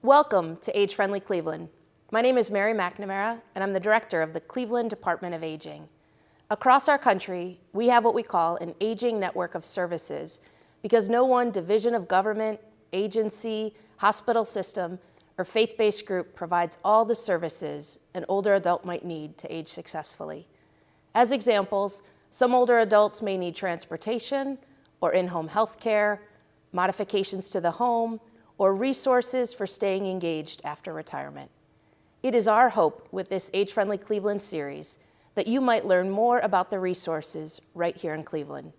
Welcome to Age Friendly Cleveland. My name is Mary McNamara, and I'm the director of the Cleveland Department of Aging. Across our country, we have what we call an aging network of services because no one division of government, agency, hospital system, or faith-based group provides all the services an older adult might need to age successfully. As examples, some older adults may need transportation or in-home health care, modifications to the home, or resources for staying engaged after retirement. It is our hope with this Age Friendly Cleveland series that you might learn more about the resources right here in Cleveland.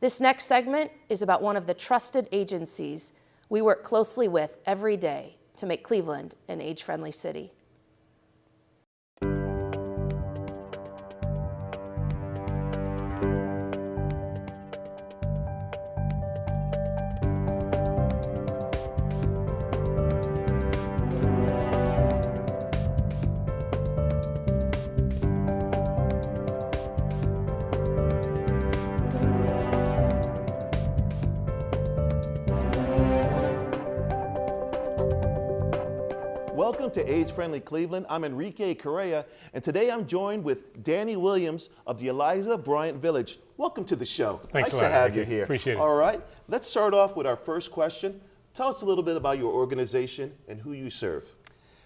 This next segment is about one of the trusted agencies we work closely with every day to make Cleveland an age-friendly city. Welcome to Age Friendly Cleveland. I'm Enrique Correa, and today I'm joined with Danny Williams of the Eliza Bryant Village. Welcome to the show. Thanks nice a lot, to have Enrique. you here. Appreciate it. All right, let's start off with our first question. Tell us a little bit about your organization and who you serve.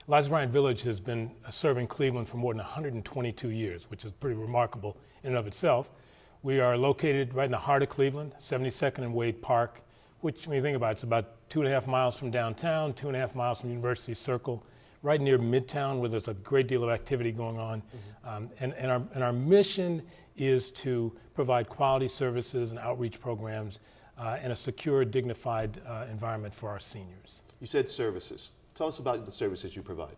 Eliza Bryant Village has been serving Cleveland for more than 122 years, which is pretty remarkable in and of itself. We are located right in the heart of Cleveland, 72nd and Wade Park, which, when you think about it, it's about 2.5 miles from downtown, 2.5 miles from University Circle, right near Midtown, where there's a great deal of activity going on. And our mission is to provide quality services and outreach programs and a secure, dignified environment for our seniors. You said services. Tell us about the services you provide.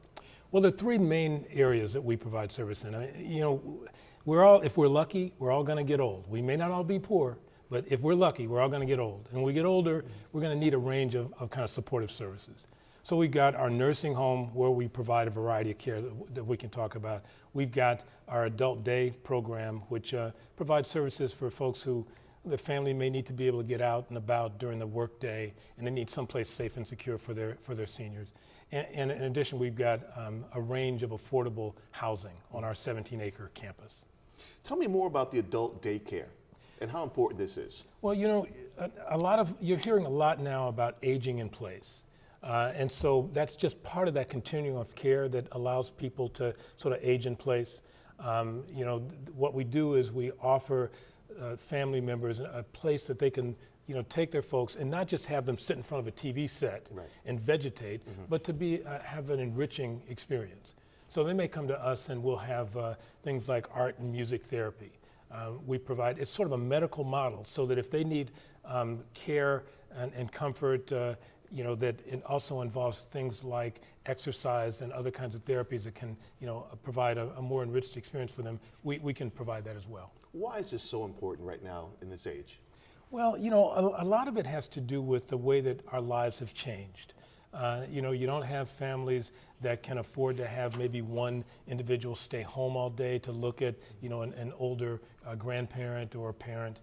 Well, there are three main areas that we provide service in. If we're lucky, we're all going to get old. We may not all be poor, but if we're lucky, we're all going to get old. And when we get older, we're going to need a range of kind of supportive services. So we've got our nursing home where we provide a variety of care that we can talk about. We've got our adult day program, which provides services for folks who their family may need to be able to get out and about during the work day, and they need someplace safe and secure for their seniors. And in addition, we've got a range of affordable housing on our 17-acre campus. Tell me more about the adult daycare and how important this is. Well, you're hearing a lot now about aging in place. And so that's just part of that continuum of care that allows people to sort of age in place. What we do is we offer family members a place that they can take their folks and not just have them sit in front of a TV set and vegetate, but to have an enriching experience. So they may come to us and we'll have things like art and music therapy. We provide, it's sort of a medical model so that if they need care and comfort, that it also involves things like exercise and other kinds of therapies that can, provide a more enriched experience for them. We can provide that as well. Why is this so important right now in this age? Well, a lot of it has to do with the way that our lives have changed. You don't have families that can afford to have maybe one individual stay home all day to look at, an older grandparent or parent.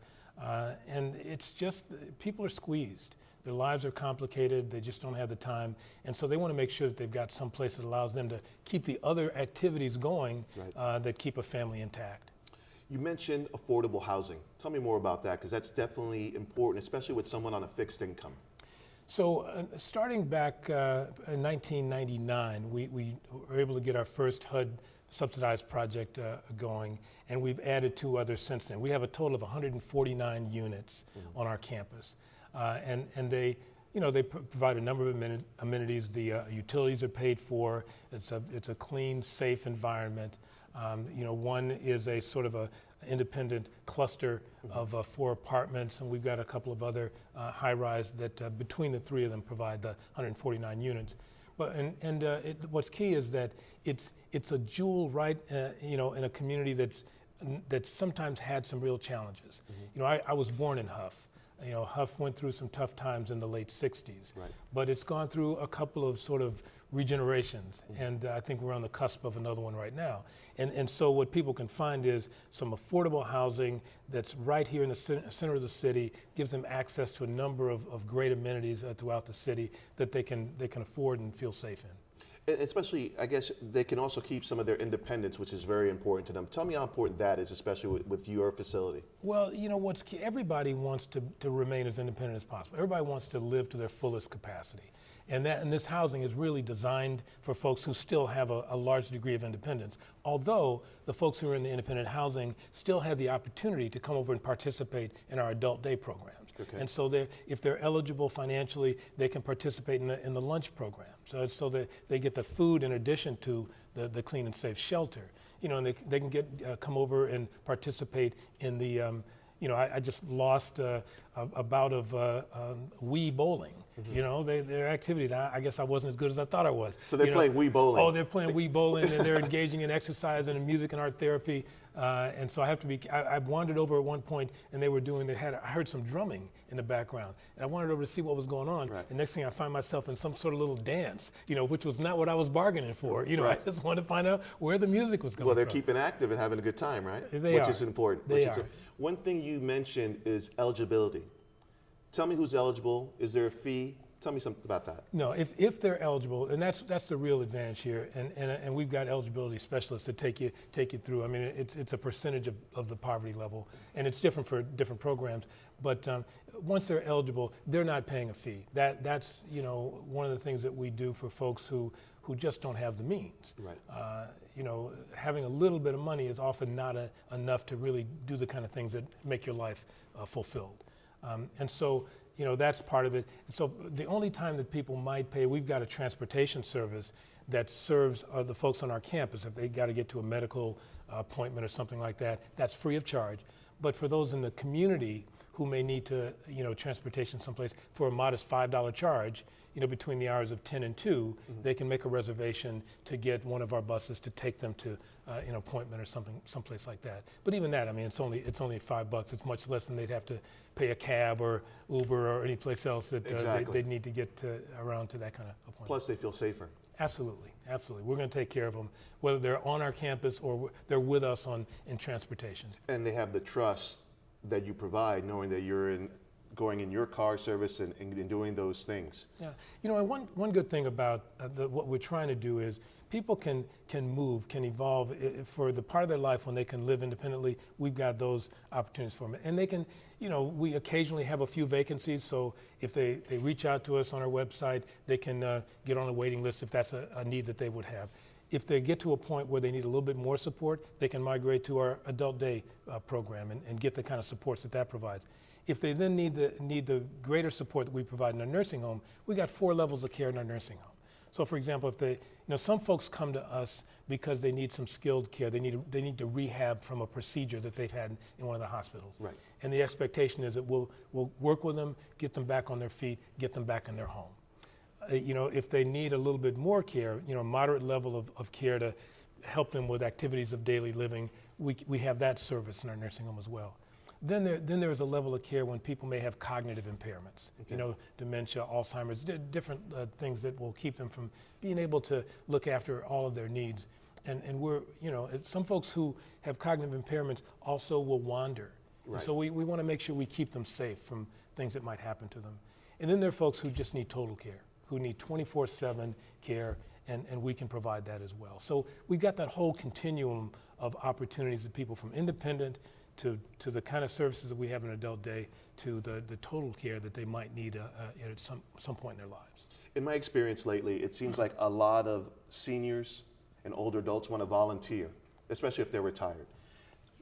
And it's just, people are squeezed. Their lives are complicated, they just don't have the time, and so they want to make sure that they've got some place that allows them to keep the other activities going that keep a family intact. You mentioned affordable housing. Tell me more about that, because that's definitely important, especially with someone on a fixed income. So starting back in 1999, we were able to get our first HUD subsidized project going, and we've added 2 others since then. We have a total of 149 units on our campus. And they provide a number of amenities. The utilities are paid for. It's a clean, safe environment. One is a sort of a independent cluster of 4 apartments, and we've got a couple of other high-rise that between the 3 of them provide the 149 units. But what's key is that it's a jewel right in a community that's sometimes had some real challenges. I was born in Huff. You know, Huff went through some tough times in the late 60s, Right. but it's gone through a couple of sort of regenerations, and I think we're on the cusp of another one right now. And so what people can find is some affordable housing that's right here in the center of the city, gives them access to a number of great amenities throughout the city that they can afford and feel safe in. Especially, I guess, they can also keep some of their independence, which is very important to them. Tell me how important that is, especially with your facility. Well, you know, everybody wants to remain as independent as possible. Everybody wants to live to their fullest capacity. And this housing is really designed for folks who still have a large degree of independence. Although the folks who are in the independent housing still have the opportunity to come over and participate in our adult day programs. Okay. And so if they're eligible financially, they can participate in the lunch program. So that they get the food in addition to the clean and safe shelter. You know, and they can come over and participate in the, you know, I just lost a bout of Wii bowling. Mm-hmm. You know, their activities, I guess I wasn't as good as I thought I was. So they're playing Wii bowling. Oh, they're playing Wii bowling, and they're engaging in exercise and in music and art therapy. And so I wandered over at one point, and I heard some drumming in the background, and I wandered over to see what was going on. Right. And next thing I find myself in some sort of little dance, you know, which was not what I was bargaining for. You know, Right. I just wanted to find out where the music was coming from. Well, they're keeping active and having a good time, right? They Which are. is important. They are. One thing you mentioned is eligibility. Tell me who's eligible. Is there a fee? Tell me something about that. No, if they're eligible, and that's the real advantage here, and we've got eligibility specialists that take you through. I mean, it's a percentage of the poverty level, and it's different for different programs. But once they're eligible, they're not paying a fee. That's, you know, one of the things that we do for folks who just don't have the means. Right. You know, having a little bit of money is often not enough to really do the kind of things that make your life fulfilled. And so, you know, that's part of it. And so the only time that people might pay, we've got a transportation service that serves the folks on our campus. If they got to get to a medical appointment or something like that, that's free of charge. But for those in the community who may need to, you know, transportation someplace for a modest $5 charge, you know, between the hours of 10 and 2, they can make a reservation to get one of our buses to take them to an appointment or someplace like that. But even that, I mean, it's only $5. It's much less than they'd have to pay a cab or Uber or any place else that Exactly. they'd need to get around to that kind of appointment. Plus, they feel safer. Absolutely, absolutely. We're going to take care of them, whether they're on our campus or they're with us in transportation. And they have the trust that you provide, knowing that you're going in your car service and doing those things. Yeah, you know, and one good thing about what we're trying to do is people can move, can evolve for the part of their life when they can live independently. We've got those opportunities for them, and they can. You know, we occasionally have a few vacancies, so if they reach out to us on our website, they can get on a waiting list if that's a need that they would have. If they get to a point where they need a little bit more support, they can migrate to our adult day program and get the kind of supports that provides. If they then need the greater support that we provide in our nursing home, we got 4 levels of care in our nursing home. So, for example, if some folks come to us because they need some skilled care, they need to rehab from a procedure that they've had in one of the hospitals. Right. And the expectation is that we'll work with them, get them back on their feet, get them back in their home. You know, if they need a little bit more care, you know, moderate level of care to help them with activities of daily living, we have that service in our nursing home as well. Then there's a level of care when people may have cognitive impairments, Okay. you know, dementia, Alzheimer's, different things that will keep them from being able to look after all of their needs. And we're, you know, some folks who have cognitive impairments also will wander. Right. So we want to make sure we keep them safe from things that might happen to them. And then there are folks who just need total care, who need 24/7 care, and we can provide that as well. So we've got that whole continuum of opportunities of people from independent to the kind of services that we have in adult day to the total care that they might need at some point in their lives. In my experience lately, it seems like a lot of seniors and older adults want to volunteer, especially if they're retired.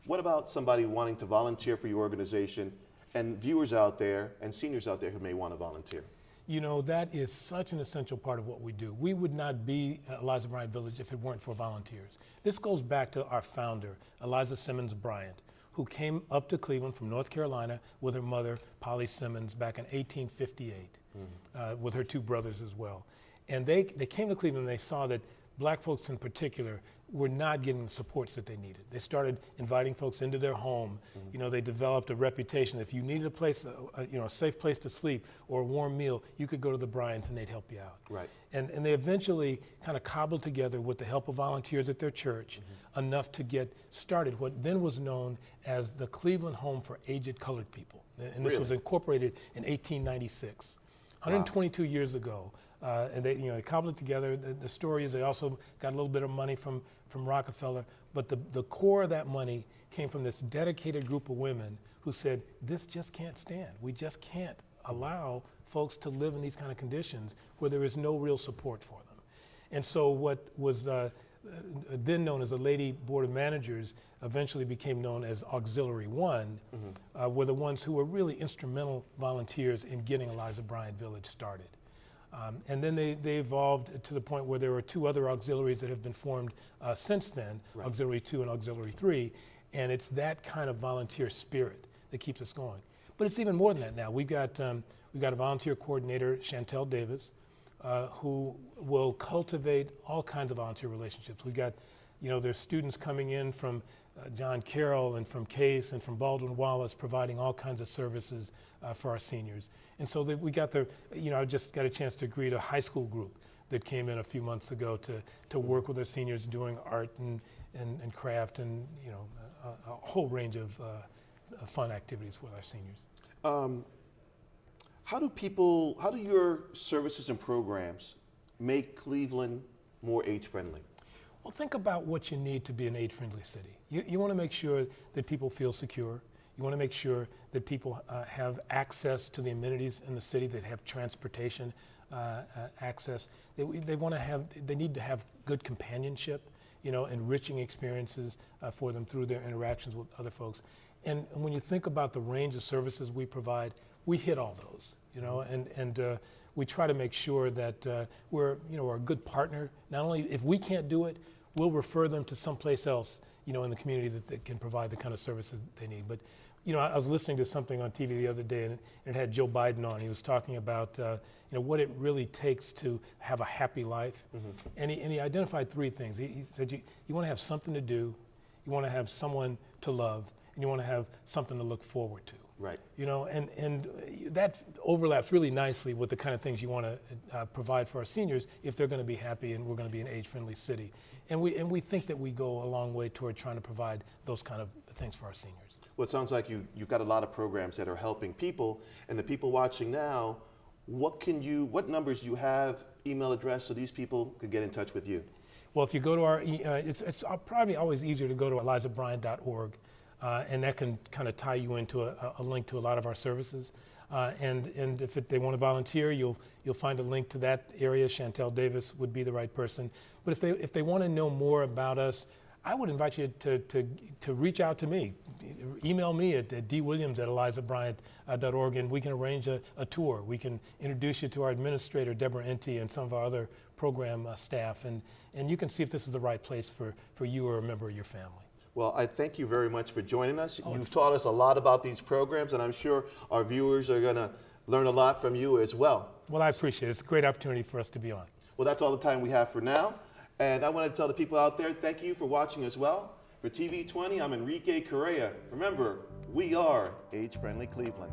What about somebody wanting to volunteer for your organization and viewers out there and seniors out there who may want to volunteer? You know, that is such an essential part of what we do. We would not be Eliza Bryant Village if it weren't for volunteers. This goes back to our founder, Eliza Simmons Bryant, who came up to Cleveland from North Carolina with her mother, Polly Simmons, back in 1858, with her 2 brothers as well. And they came to Cleveland and they saw that black folks in particular were not getting the supports that they needed. They started inviting folks into their home. You know, they developed a reputation. If you needed a place, a safe place to sleep or a warm meal, you could go to the Bryants and they'd help you out. Right. And they eventually kind of cobbled together, with the help of volunteers at their church, enough to get started what then was known as the Cleveland Home for Aged Colored People. And this was incorporated in 1896, 122 years ago. And they cobbled it together. The story is they also got a little bit of money from Rockefeller, but the core of that money came from this dedicated group of women who said, this just can't stand. We just can't allow folks to live in these kind of conditions where there is no real support for them. And so what was then known as the Lady Board of Managers eventually became known as Auxiliary One, were the ones who were really instrumental volunteers in getting Eliza Bryant Village started. And then they evolved to the point where there were 2 other auxiliaries that have been formed since then, Auxiliary 2 and Auxiliary 3, and it's that kind of volunteer spirit that keeps us going. But it's even more than that now. We've got a volunteer coordinator, Chantel Davis, who will cultivate all kinds of volunteer relationships. We've got, there's students coming in from John Carroll and from Case and from Baldwin Wallace, providing all kinds of services for our seniors. And so we got I just got a chance to greet a high school group that came in a few months ago to work with our seniors doing art and craft and, a whole range of fun activities with our seniors. How do your services and programs make Cleveland more age-friendly? Well, think about what you need to be an age-friendly city. You want to make sure that people feel secure. You want to make sure that people have access to the amenities in the city, that have transportation access. They need to have good companionship, enriching experiences for them through their interactions with other folks. And when you think about the range of services we provide, we hit all those, and we try to make sure that we're a good partner. Not only if we can't do it, we'll refer them to someplace else, in the community that can provide the kind of services they need. But, I was listening to something on TV the other day, and it had Joe Biden on. He was talking about, what it really takes to have a happy life. And he identified 3 things. He said, you want to have something to do, you want to have someone to love, and you want to have something to look forward to. Right. And that overlaps really nicely with the kind of things you want to provide for our seniors if they're going to be happy and we're going to be an age-friendly city. And we think that we go a long way toward trying to provide those kind of things for our seniors. Well, it sounds like you've got a lot of programs that are helping people, and the people watching now, what numbers you have, email address, so these people could get in touch with you? Well, if you go to our, it's probably always easier to go to elizabryant.org. And that can kind of tie you into a link to a lot of our services. And if they want to volunteer, you'll find a link to that area. Chantel Davis would be the right person. But if they want to know more about us, I would invite you to reach out to me. Email me at dwilliams@elizabryant.org, and we can arrange a tour. We can introduce you to our administrator, Deborah Enty, and some of our other program staff, and you can see if this is the right place for you or a member of your family. Well, I thank you very much for joining us. You've taught us a lot about these programs, and I'm sure our viewers are going to learn a lot from you as well. Well, I appreciate it. It's a great opportunity for us to be on. Well, that's all the time we have for now. And I want to tell the people out there, thank you for watching as well. For TV 20, I'm Enrique Correa. Remember, we are Age Friendly Cleveland.